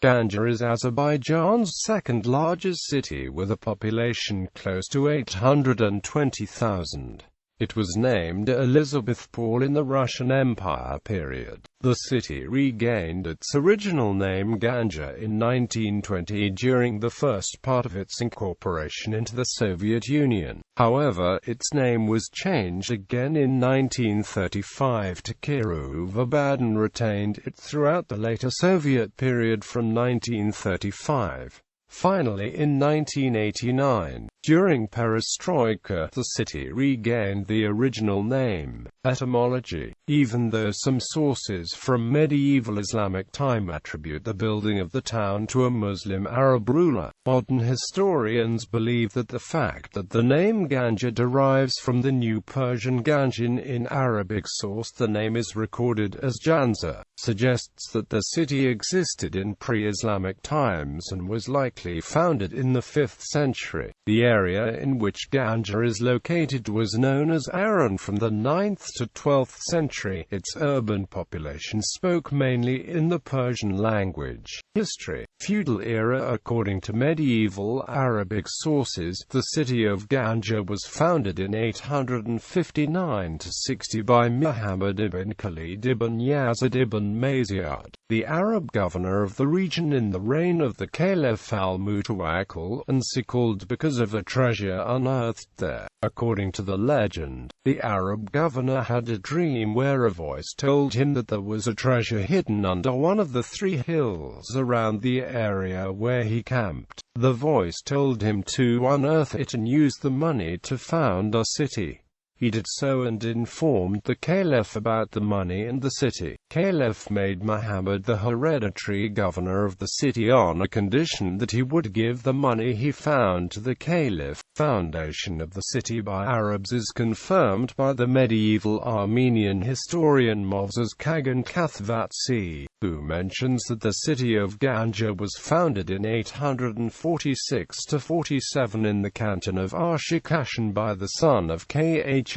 Ganja is Azerbaijan's second-largest city with a population close to 820,000. It was named Elisabethpol in the Russian Empire period. The city regained its original name Ganja in 1920 during the first part of its incorporation into the Soviet Union. However, its name was changed again in 1935 to Kirovabad and retained it throughout the later Soviet period from 1935. Finally, in 1989, during perestroika, the city regained the original name. Etymology. Even though some sources from medieval Islamic time attribute the building of the town to a Muslim Arab ruler, modern historians believe that the fact that the name Ganja derives from the New Persian Ganjin in Arabic source the name is recorded as Janza, suggests that the city existed in pre-Islamic times and was likely founded in the 5th century. The area in which Ganja is located was known as Aran from the 9th to 12th century. Its urban population spoke mainly in the Persian language. History. Feudal era. According to medieval Arabic sources, the city of Ganja was founded in 859–60 by Muhammad ibn Khalid ibn Yazid ibn Mazyad, the Arab governor of the region in the reign of the Caliph al-Mutawakkil, and so called because of a treasure unearthed there. According to the legend, the Arab governor had a dream where a voice told him that there was a treasure hidden under one of the 3 hills around the area where he camped. The voice told him to unearth it and use the money to found a city. He did so and informed the Caliph about the money and the city. Caliph made Muhammad the hereditary governor of the city on a condition that he would give the money he found to the Caliph. Foundation of the city by Arabs is confirmed by the medieval Armenian historian Moses Kagan Kathvatsi, who mentions that the city of Ganja was founded in 846–47 in the canton of Arshakashan by the son of Khazd-Darpat,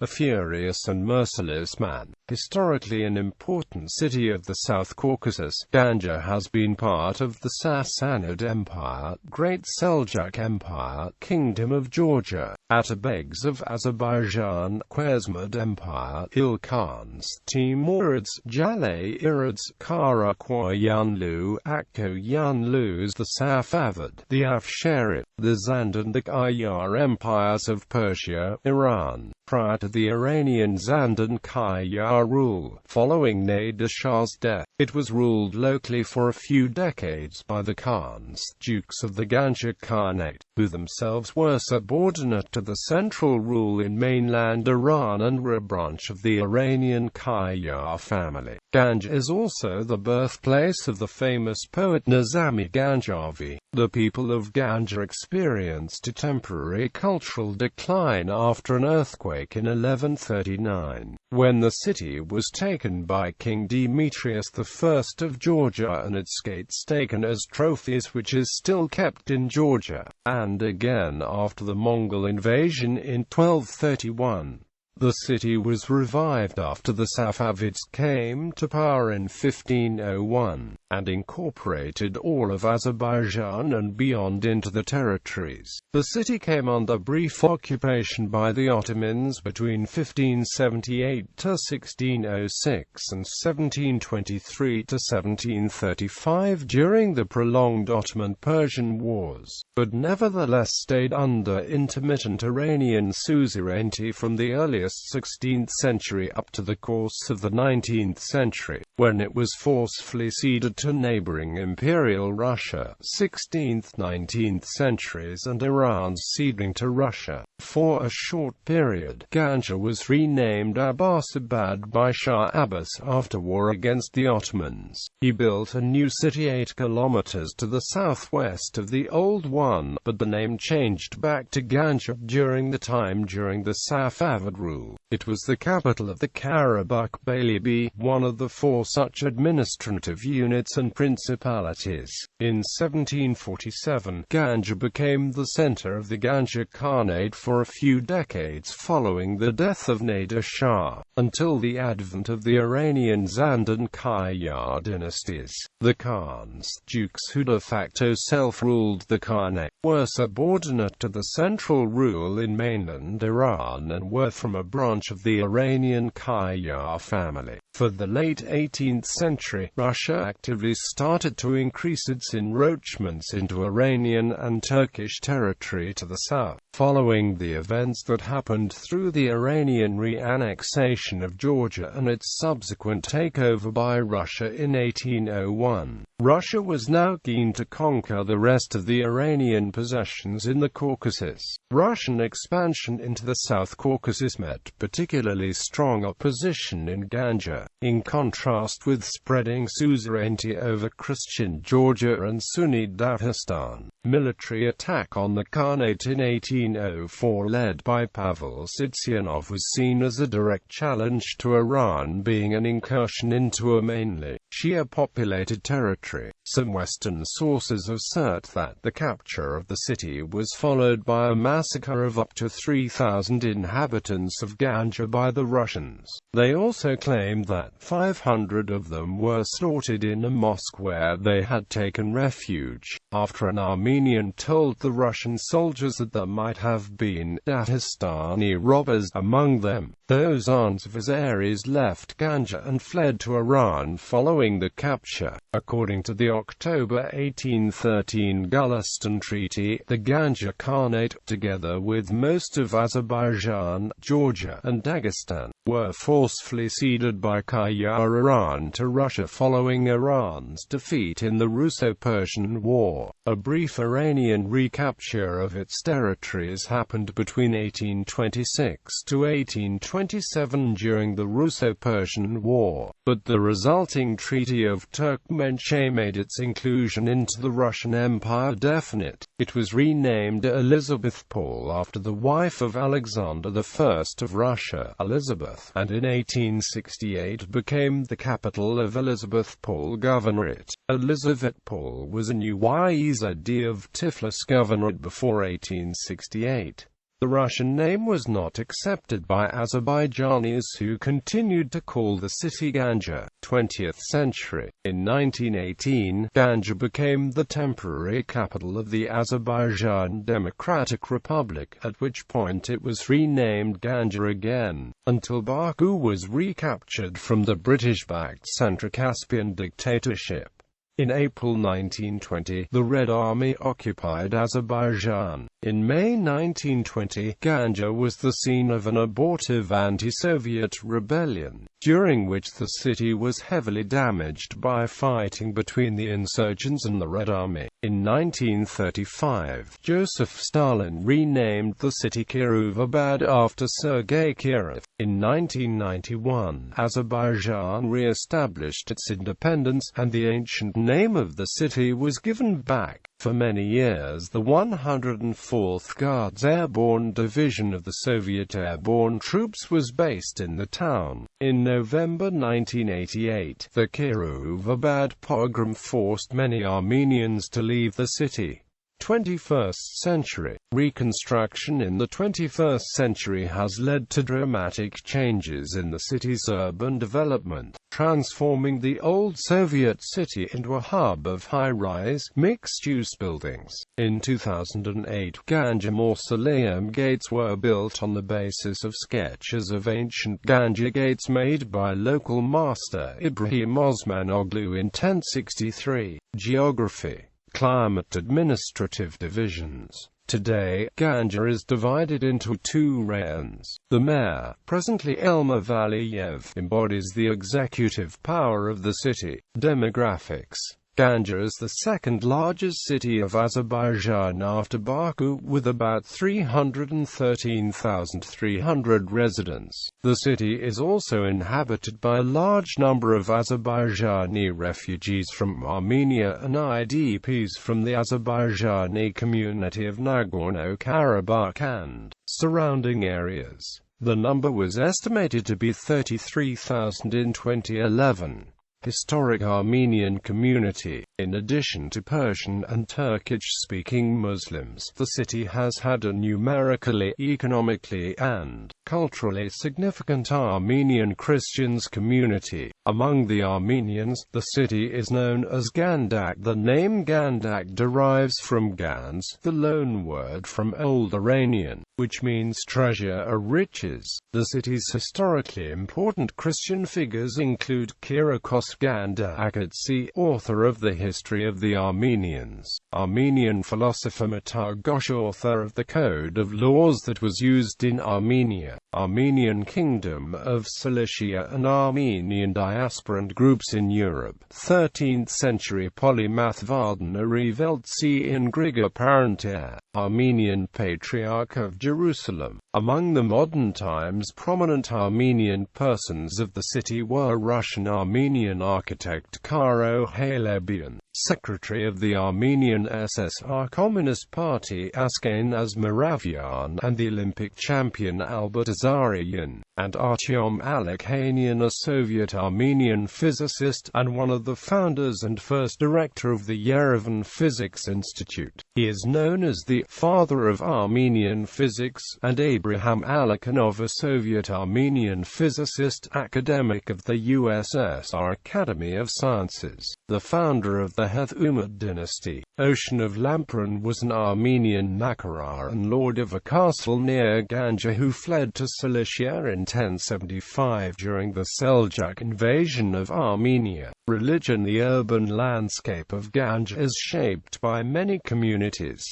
a furious and merciless man. Historically an important city of the South Caucasus, Ganja has been part of the Sassanid Empire, Great Seljuk Empire, Kingdom of Georgia, Atabegs of Azerbaijan, Khwarezmid Empire, Ilkhans, Timurids, Jalay-Irids, Karakoyanlu, Akkoyanlus, the Safavid, the Afsharid, the Zand and the Qajar empires of Persia, Iran. Prior to the Iranian Zand and Qajar rule, following Nader Shah's death, it was ruled locally for a few decades by the Khans, dukes of the Ganja Khanate, who themselves were subordinate to the central rule in mainland Iran and were a branch of the Iranian Qajar family. Ganja is also the birthplace of the famous poet Nizami Ganjavi. The people of Ganja experienced a temporary cultural decline after an earthquake in 1139, when the city was taken by King Demetrius I of Georgia and its gates taken as trophies, which is still kept in Georgia, and again after the Mongol invasion in 1231. The city was revived after the Safavids came to power in 1501, and incorporated all of Azerbaijan and beyond into the territories. The city came under brief occupation by the Ottomans between 1578–1606 and 1723–1735 during the prolonged Ottoman-Persian Wars, but nevertheless stayed under intermittent Iranian suzerainty from the earliest 16th century up to the course of the 19th century, when it was forcefully ceded to neighboring Imperial Russia, 16th–19th centuries, and Iran's ceding to Russia. For a short period, Ganja was renamed Abbasabad by Shah Abbas after war against the Ottomans. He built a new city 8 kilometers to the southwest of the old one, but the name changed back to Ganja during the Safavid rule. It was the capital of the Karabakh Beyliği, one of the 4 such administrative units and principalities. In 1747, Ganja became the center of the Ganja Khanate for a few decades following the death of Nader Shah. Until the advent of the Iranian Zand and Qajar dynasties, the Khans, dukes who de facto self-ruled the Khanate, were subordinate to the central rule in mainland Iran and were from a branch of the Iranian Qajar family. For the late 18th century, Russia actively started to increase its encroachments into Iranian and Turkish territory to the south, following the events that happened through the Iranian re-annexation of Georgia and its subsequent takeover by Russia in 1801. Russia was now keen to conquer the rest of the Iranian possessions in the Caucasus. Russian expansion into the South Caucasus met particularly strong opposition in Ganja, in contrast with spreading suzerainty over Christian Georgia and Sunni Dagestan. Military attack on the Khanate in 1804 led by Pavel Tsitsinov was seen as a direct challenge to Iran, being an incursion into a mainly Shia-populated territory. Some Western sources assert that the capture of the city was followed by a massacre of up to 3,000 inhabitants of Ganja by the Russians. They also claimed that 500 of them were slaughtered in a mosque where they had taken refuge, after an Armenian told the Russian soldiers that there might have been Dagestani robbers among them. Those aunts of Azeris left Ganja and fled to Iran following the capture. According to the October 1813 Gulistan Treaty, the Ganja Khanate, together with most of Azerbaijan, Georgia, and Dagestan, were forcefully ceded by Qajar Iran to Russia following Iran's defeat in the Russo-Persian War. A brief Iranian recapture of its territories happened between 1826 to 1827 during the Russo-Persian War, but the resulting Treaty of Turkmenchay made its inclusion into the Russian Empire definite. It was renamed Elisabethpol after the wife of Alexander I of Russia, Elizabeth, and in 1868 became the capital of Elisabethpol Governorate. Elisabethpol was a new Yezd of Tiflis Governorate before 1868. The Russian name was not accepted by Azerbaijanis, who continued to call the city Ganja. 20th century. In 1918, Ganja became the temporary capital of the Azerbaijan Democratic Republic, at which point it was renamed Ganja again, until Baku was recaptured from the British-backed Centro-Caspian dictatorship. In April 1920, the Red Army occupied Azerbaijan. In May 1920, Ganja was the scene of an abortive anti-Soviet rebellion, during which the city was heavily damaged by fighting between the insurgents and the Red Army. In 1935, Joseph Stalin renamed the city Kirovabad after Sergei Kirov. In 1991, Azerbaijan re-established its independence, and the ancient name of the city was given back. For many years, the 104th Guards Airborne Division of the Soviet Airborne Troops was based in the town. In November 1988, the Kirovabad pogrom forced many Armenians to leave the city. 21st century. Reconstruction in the 21st century has led to dramatic changes in the city's urban development, transforming the old Soviet city into a hub of high-rise, mixed-use buildings. In 2008, Ganja Mausoleum gates were built on the basis of sketches of ancient Ganja gates made by local master Ibrahim Osmanoglu in 1063. Geography. Climate administrative divisions. Today, Ganja is divided into two rayons. The mayor, presently Elmer Valiyev, embodies the executive power of the city. Demographics. Ganja is the second largest city of Azerbaijan after Baku, with about 313,300 residents. The city is also inhabited by a large number of Azerbaijani refugees from Armenia and IDPs from the Azerbaijani community of Nagorno-Karabakh and surrounding areas. The number was estimated to be 33,000 in 2011. Historic Armenian community. In addition to Persian and Turkish-speaking Muslims, the city has had a numerically, economically, and culturally significant Armenian Christians community. Among the Armenians, the city is known as Gandak. The name Gandak derives from Gans, the loan word from Old Iranian, which means treasure or riches. The city's historically important Christian figures include Kyriakos Gandaakadze, author of the History of the Armenians, Armenian philosopher Matagosh, author of the Code of Laws that was used in Armenia, Armenian Kingdom of Cilicia and Armenian diasporan groups in Europe, 13th century polymath Vardana Reveltsi in Grigor Parentia, Armenian Patriarch of Jerusalem. Among the modern times prominent Armenian persons of the city were Russian-Armenian architect Karo Halebian, Secretary of the Armenian SSR Communist Party Askanaz Moravian, and the Olympic champion Albert Azarian, and Artyom Alekhanian, a Soviet Armenian physicist, and one of the founders and first director of the Yerevan Physics Institute. He is known as the father of Armenian physics, and Abraham Alekhanov, a Soviet Armenian physicist, academic of the USSR Academy of Sciences, the founder of the Hethumad dynasty. Ocean of Lamprun was an Armenian Nakarar and lord of a castle near Ganja who fled to Cilicia in 1075 during the Seljuk invasion of Armenia. Religion. The urban landscape of Ganja is shaped by many communities.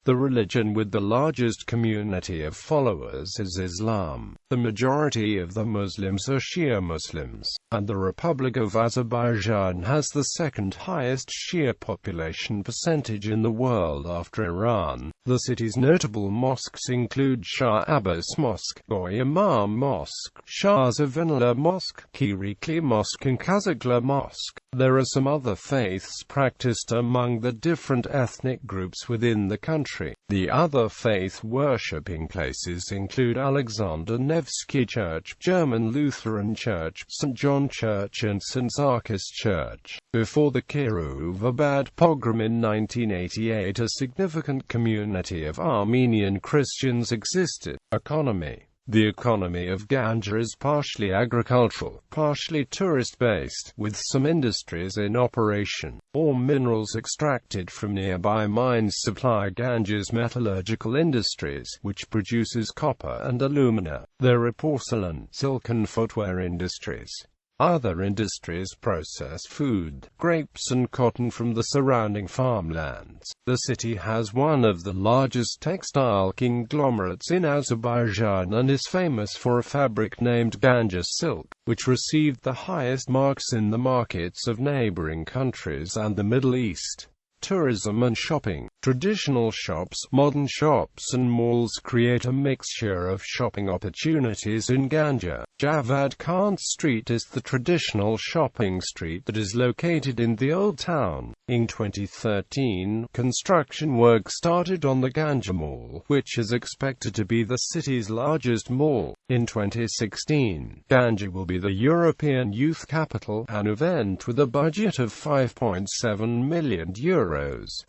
The religion with the largest community of followers is Islam. The majority of the Muslims are Shia Muslims, and the Republic of Azerbaijan has the second highest Shia population percentage in the world after Iran. The city's notable mosques include Shah Abbas Mosque, Goy Imam Mosque, Shah Zavinala Mosque, Kirikli Mosque, and Kazakla Mosque. There are some other faiths practiced among the different ethnic groups within the country. The other faith worshipping places include Alexander Nevsky Church, German Lutheran Church, St. John Church, and St. Zarkis Church. Before the Kirovabad pogrom in 1988, a significant community of Armenian Christians existed. Economy. The economy of Ganja is partially agricultural, partially tourist-based, with some industries in operation. All minerals extracted from nearby mines supply Ganja's metallurgical industries, which produces copper and alumina. There are porcelain, silk and footwear industries. Other industries process food, grapes and cotton from the surrounding farmlands. The city has one of the largest textile conglomerates in Azerbaijan and is famous for a fabric named Ganja silk, which received the highest marks in the markets of neighboring countries and the Middle East. Tourism and shopping. Traditional shops, modern shops and malls create a mixture of shopping opportunities in Ganja. Javad Khan Street is the traditional shopping street that is located in the Old Town. In 2013, construction work started on the Ganja Mall, which is expected to be the city's largest mall. In 2016, Ganja will be the European Youth Capital, an event with a budget of €5.7 million,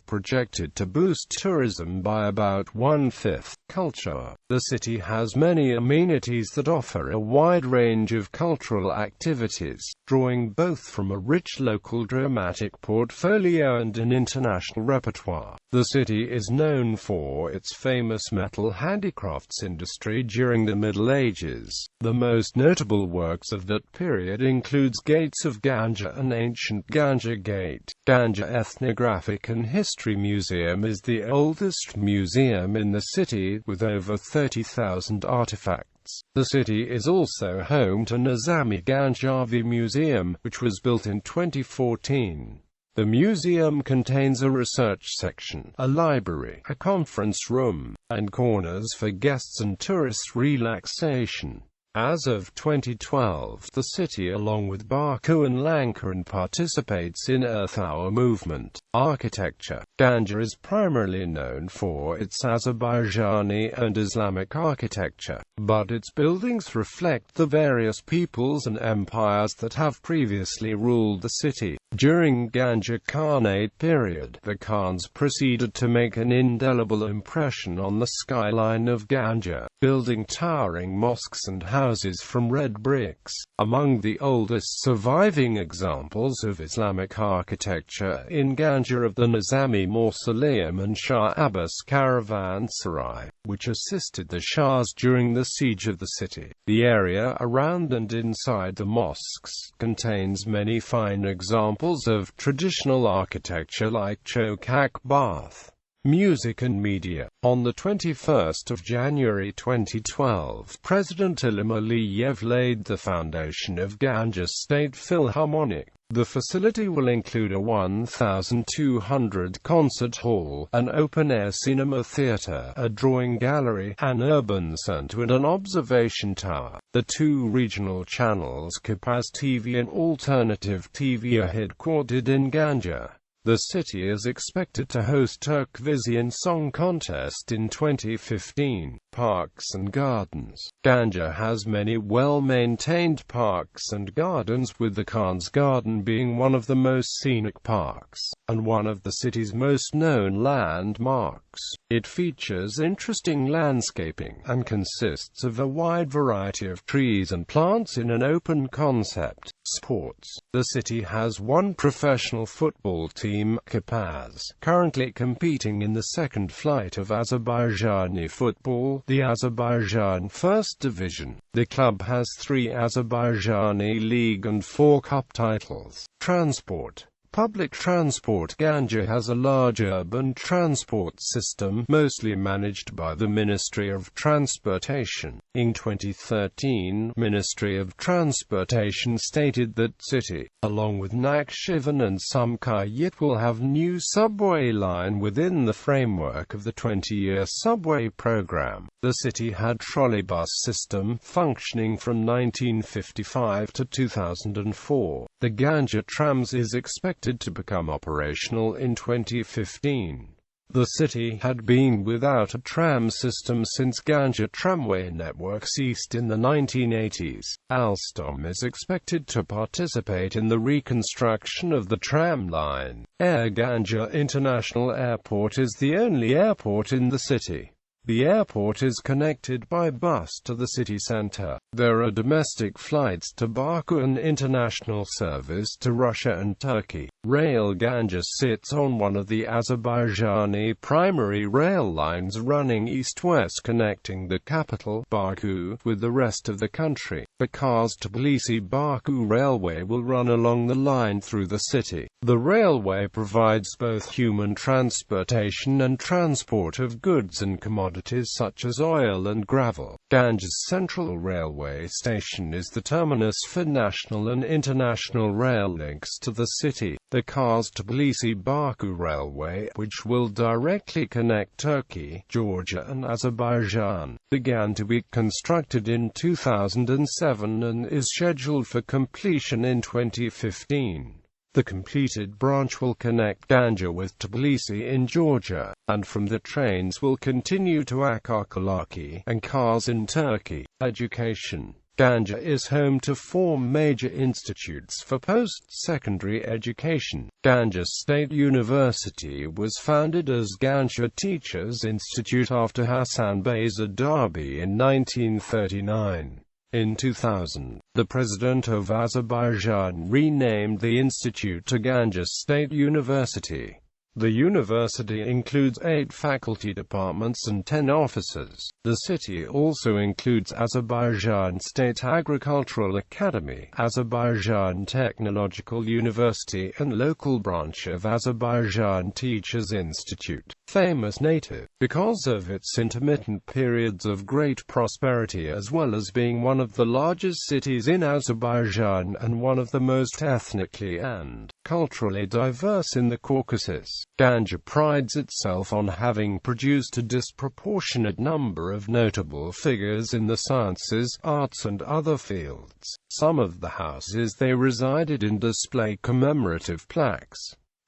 projected to boost tourism by about one-fifth. Culture. The city has many amenities that offer a wide range of cultural activities, drawing both from a rich local dramatic portfolio and an international repertoire. The city is known for its famous metal handicrafts industry during the Middle Ages. The most notable works of that period includes Gates of Ganja and Ancient Ganja Gate. Ganja Ethnographic and History Museum is the oldest museum in the city, with over 30,000 artifacts. The city is also home to Nizami Ganjavi Museum, which was built in 2014. The museum contains a research section, a library, a conference room, and corners for guests and tourist relaxation. As of 2012, the city along with Baku and Lankaran participates in Earth Hour movement. Architecture. Ganja is primarily known for its Azerbaijani and Islamic architecture, but its buildings reflect the various peoples and empires that have previously ruled the city. During Ganja Khanate period, the Khans proceeded to make an indelible impression on the skyline of Ganja, building towering mosques and houses from red bricks. Among the oldest surviving examples of Islamic architecture in Ganja are the Nizami Mausoleum and Shah Abbas Caravanserai, which assisted the Shahs during the siege of the city. The area around and inside the mosques contains many fine examples of traditional architecture like Chokak Bath. Music and media. On the 21st of January 2012, President Ilham Aliyev laid the foundation of Ganja State Philharmonic. The facility will include a 1,200 concert hall, an open-air cinema theater, a drawing gallery, an urban center and an observation tower. The two regional channels Kapaz TV and Alternative TV are headquartered in Ganja. The city is expected to host Turkvision Song Contest in 2015. Parks and gardens. Ganja has many well-maintained parks and gardens, with the Khan's Garden being one of the most scenic parks, and one of the city's most known landmarks. It features interesting landscaping, and consists of a wide variety of trees and plants in an open concept. Sports. The city has one professional football team, Kapaz, currently competing in the second flight of Azerbaijani football, the Azerbaijan First Division. The club has 3 Azerbaijani League and 4 Cup titles. Transport. Public transport. Ganja has a large urban transport system, mostly managed by the Ministry of Transportation. In 2013, Ministry of Transportation stated that city, along with Nakhchivan and Sumqayit, will have new subway line within the framework of the 20-year subway program. The city had trolleybus system functioning from 1955 to 2004. The Ganja trams is expected to become operational in 2015. The city had been without a tram system since Ganja tramway network ceased in the 1980s. Alstom is expected to participate in the reconstruction of the tram line. Air Ganja International Airport is the only airport in the city. The airport is connected by bus to the city center. There are domestic flights to Baku and international service to Russia and Turkey. Rail. Ganja sits on one of the Azerbaijani primary rail lines running east-west, connecting the capital, Baku, with the rest of the country. The Kars-Tbilisi-Baku railway will run along the line through the city. The railway provides both human transportation and transport of goods and commodities such as oil and gravel. Ganja's Central Railway Station is the terminus for national and international rail links to the city. The Kars-Tbilisi-Baku Railway, which will directly connect Turkey, Georgia and Azerbaijan, began to be constructed in 2007 and is scheduled for completion in 2015. The completed branch will connect Ganja with Tbilisi in Georgia, and from the trains will continue to Akarkalaki and Kars in Turkey. Education. Ganja is home to 4 major institutes for post-secondary education. Ganja State University was founded as Ganja Teachers Institute after Hassan Bey Zardabi in 1939. In 2000, the President of Azerbaijan renamed the institute to Ganja State University. The university includes 8 faculty departments and 10 offices. The city also includes Azerbaijan State Agricultural Academy, Azerbaijan Technological University and local branch of Azerbaijan Teachers Institute. Famous native. Because of its intermittent periods of great prosperity as well as being one of the largest cities in Azerbaijan and one of the most ethnically and culturally diverse in the Caucasus, Ganja prides itself on having produced a disproportionate number of notable figures in the sciences, arts and other fields. Some of the houses they resided in display commemorative plaques.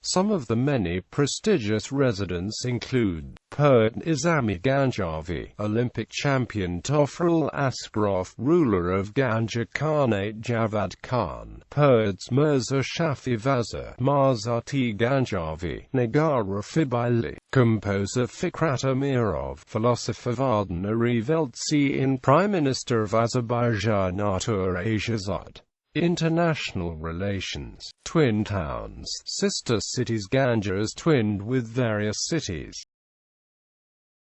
Some of the many prestigious residents include poet Nizami Ganjavi, Olympic champion Tofrul Askarov, ruler of Ganja Khanate Javad Khan, poets Mirza Shafi Vaza, Marzati Ganjavi, Nagara Fibili, composer Fikrat Amirov, philosopher Vardan Ariveltsi, Prime Minister of Azerbaijan Artur Ashazad. International relations. Twin towns. Sister cities. Ganja is twinned with various cities